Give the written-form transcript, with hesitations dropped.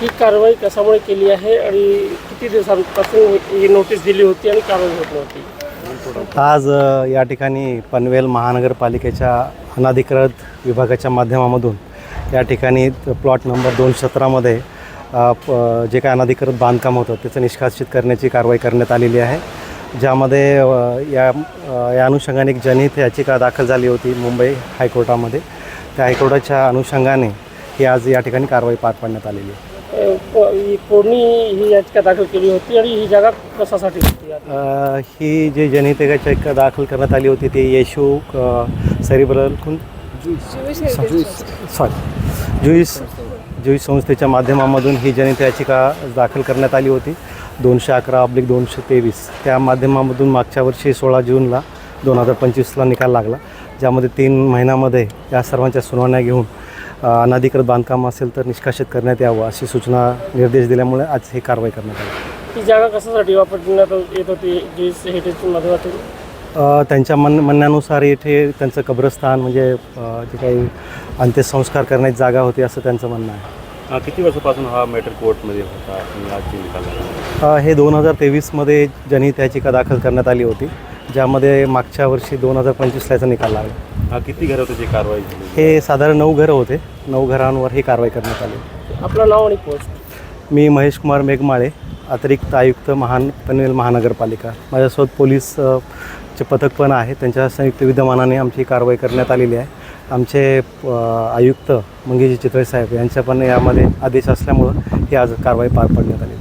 ही कारवाई कशामुळे केली आहे आणि किती दिवसांपासून ही नोटीस दिली होती आणि कारवाई होत नव्हती? आज या ठिकाणी पनवेल महानगरपालिकेच्या अनधिकृत विभागाच्या माध्यमामधून या ठिकाणी प्लॉट नंबर 217मध्ये जे काय अनधिकृत बांधकाम होतं त्याचं निष्कासित करण्याची कारवाई करण्यात आलेली आहे, ज्यामध्ये या अनुषंगाने एक जनहित याचिका दाखल झाली होती मुंबई हायकोर्टामध्ये. त्या हायकोर्टाच्या अनुषंगाने ही आज या ठिकाणी कारवाई पार पाडण्यात आलेली आहे. कोणी ही याचिका दाखल केली होती आणि ही जागा कशासाठी होती? ही जी जनहित याचिका दाखल करण्यात आली होती ती येशू सेरिब्रल जुईस संस्थेच्या माध्यमामधून ही जनहित याचिका दाखल करण्यात आली होती 211/223. त्या माध्यमामधून मागच्या वर्षी 16 जूनला 2025ला निकाल लागला, ज्यामध्ये 3 महिन्यामध्ये या सर्वांच्या सुनावण्या घेऊन अनधिकृत बांधकाम असेल तर निष्कासित करण्यात यावं अशी सूचना निर्देश दिल्यामुळे आज ही कारवाई करण्यात आली. ही जागा कशासाठी वापरण्यात येत होती जुईस हेरिटेजच्या माध्यमातून? त्यांच्या म्हणण्यानुसार इथे त्यांचं कब्रस्थान म्हणजे जे काही अंत्यसंस्कार करण्याची जागा होती असं त्यांचं म्हणणं आहे. किती वर्षापासून हा मॅटर कोर्टमध्ये होता आणि आज निकाल? हे 2023मध्ये जनहित याचिका दाखल करण्यात आली होती, ज्यामध्ये मागच्या वर्षी 2025ला याचा निकाल लागला. किती घरं होते जी कारवाई झाली? हे साधारण 9 घरं होते. 9 घरांवर ही कारवाई करण्यात आली. आपलं नाव आणि पोस्ट? मी महेश कुमार मेघमाळे, अतिरिक्त आयुक्त पनवेल महानगरपालिका. माझ्यासोबत पोलीस चे पथक पण आहे, त्यांच्या संयुक्त विद्यमानाने आमची कारवाई करण्यात आलेली आहे. आमचे आयुक्त मंगेश चितळे साहेब यांच्या पण यामध्ये आदेश असल्यामुळं ही आज कारवाई पार पाडण्यात आली.